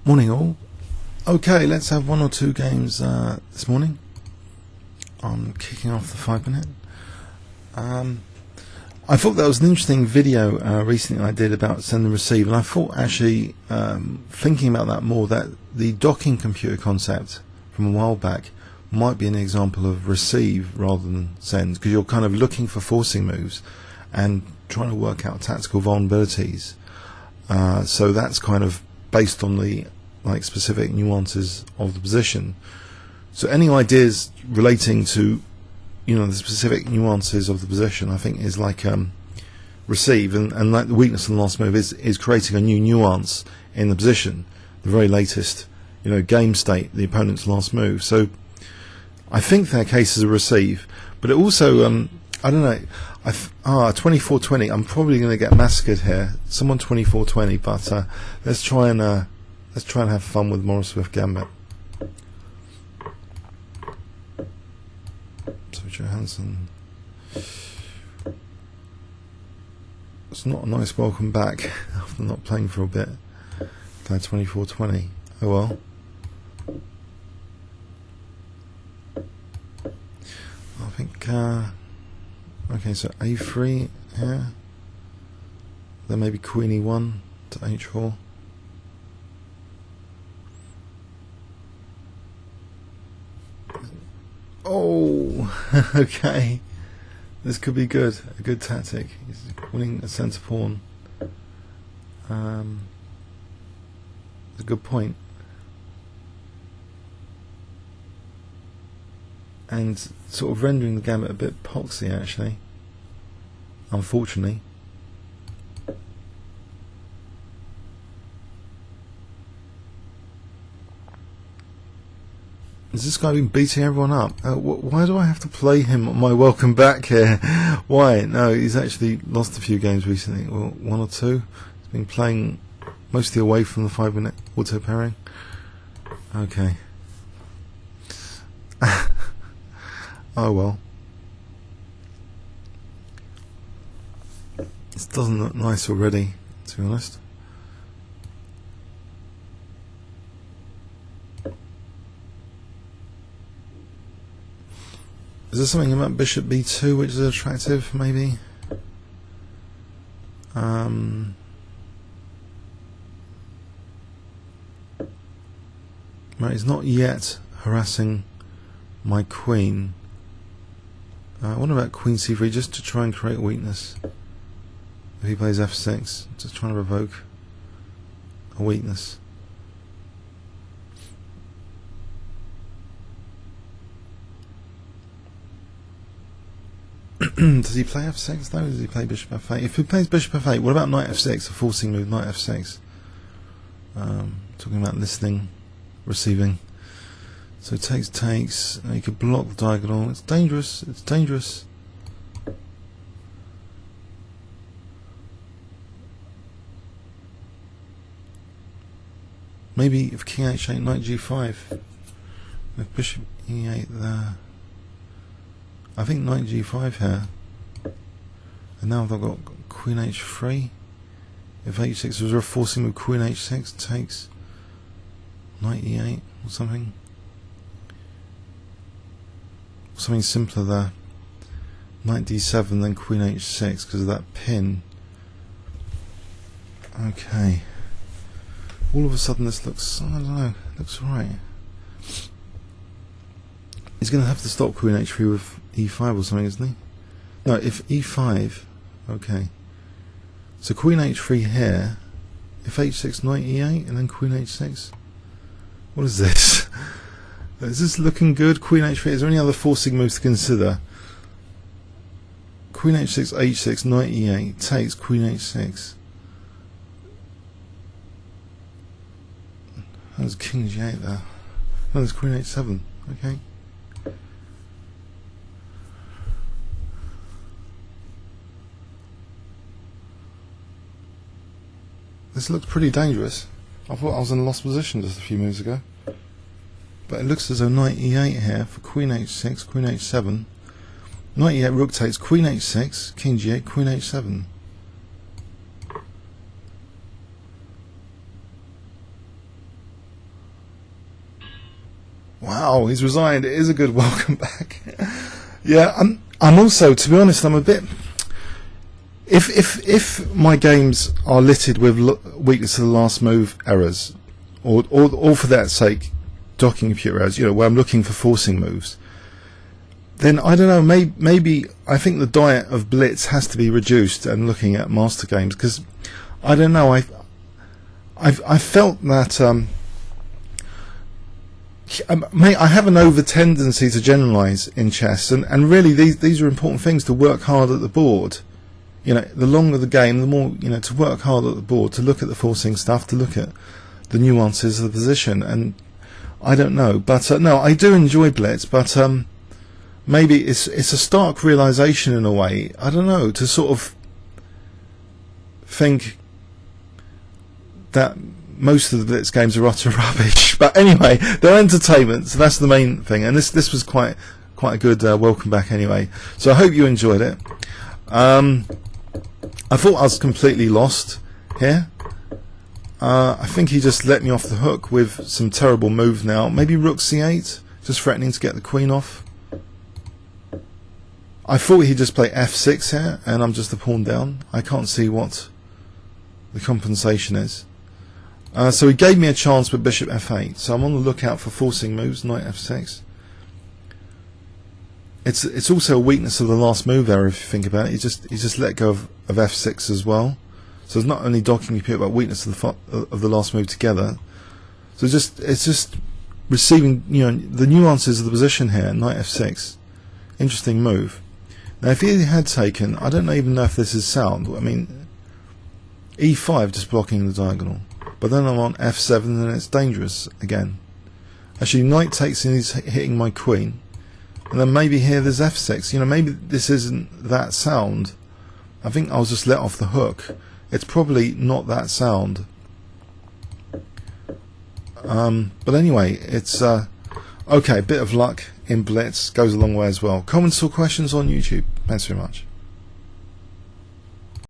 Morning all. Okay, let's have one or two games this morning. I'm kicking off the 5-minute. I thought that was an interesting video recently I did about send and receive, and I thought actually thinking about that more, that the docking computer concept from a while back might be an example of receive rather than send, because you're kind of looking for forcing moves and trying to work out tactical vulnerabilities. So that's kind of based on the specific nuances of the position. So any ideas relating to the specific nuances of the position, I think is like receive, and like the weakness in the last move is creating a new nuance in the position, the very latest game state, the opponent's last move. So I think their case is a receive, but it also I don't know. 24-20. I'm probably going to get massacred here. Someone 24-20, but let's try and have fun with Morris Swift Gambit. So Johansson. It's not a nice welcome back after not playing for a bit. Glad 24-20. Oh well. I think. Okay, so A3 here. Then maybe Queen E1 to H4. Oh, okay. This could be good. A good tactic. He's winning a centre pawn. It's a good point. And sort of rendering the Gambit a bit poxy, actually. Unfortunately. Is this guy been beating everyone up? Why do I have to play him on my welcome back here? Why? No, he's actually lost a few games recently. Well, one or two. He's been playing mostly away from the 5-minute auto pairing. Okay. Oh well. This doesn't look nice already, to be honest. Is there something about Bishop B2 which is attractive, maybe? Right, he's not yet harassing my queen. What about Queen C3, just to try and create weakness? If he plays F6, just trying to provoke a weakness. Does he play F6 though? Does he play Bishop F8? If he plays Bishop F8, what about Knight F6, a forcing move, Knight F6? Talking about listening, receiving. So takes, you could block the diagonal. It's dangerous, it's dangerous. Maybe if King H8, Knight G5. If Bishop E8 there. I think Knight G5 here. And now I've got Queen H3. If H6 was a forcing move, Queen H6 takes Knight E8 or something. Something simpler there. Knight D7, then Queen H6 because of that pin. Okay. All of a sudden this looks, I don't know, looks right. He's going to have to stop Queen H3 with E5 or something, isn't he? No, if E5, okay. So Queen H3 here, if H6, Knight E8, and then Queen H6. What is this? Is this looking good? Queen H3, is there any other forcing moves to consider? Queen H6, H6, Knight E8, takes Queen H6. There's King G8 there. No, there's Queen H7, okay. This looks pretty dangerous. I thought I was in a lost position just a few moves ago. But it looks as though Knight E8 here for Queen H6, Queen H7. Knight E8, Rook takes Queen H6, King G8, Queen H7. Wow, he's resigned. It is a good welcome back. Yeah, I'm also, to be honest, I'm a bit. If my games are littered with weakness to the last move errors, or for that sake, docking computer errors, you know, where I'm looking for forcing moves, then I don't know. Maybe I think the diet of Blitz has to be reduced and looking at master games, because I don't know. I felt that. I have an over tendency to generalise in chess, and really these are important things, to work hard at the board. You know, the longer the game, the more, you know, to work hard at the board, to look at the forcing stuff, to look at the nuances of the position. And I don't know, but no, I do enjoy Blitz, but maybe it's a stark realisation in a way. I don't know, to sort of think that most of the Blitz games are utter rubbish. But anyway, they're entertainment, so that's the main thing. And this was quite a good welcome back anyway. So I hope you enjoyed it. I thought I was completely lost here. I think he just let me off the hook with some terrible moves now. Maybe rook c8, just threatening to get the queen off. I thought he'd just play f6 here, and I'm just a pawn down. I can't see what the compensation is. So he gave me a chance with bishop f8, so I'm on the lookout for forcing moves, knight f6. It's also a weakness of the last move error, if you think about it. He just let go of f6 as well. So it's not only docking computer, but weakness of the last move together. So it's just receiving, you know, the nuances of the position here. Knight f6, interesting move. Now if he had taken, I don't even know if this is sound. I mean, e5 just blocking the diagonal. But then I'm on f7 and it's dangerous again. Actually, knight takes and he's hitting my queen. And then maybe here there's f6. You know, maybe this isn't that sound. I think I was just let off the hook. It's probably not that sound. But anyway, it's okay. A bit of luck in Blitz goes a long way as well. Comments or questions on YouTube. Thanks very much.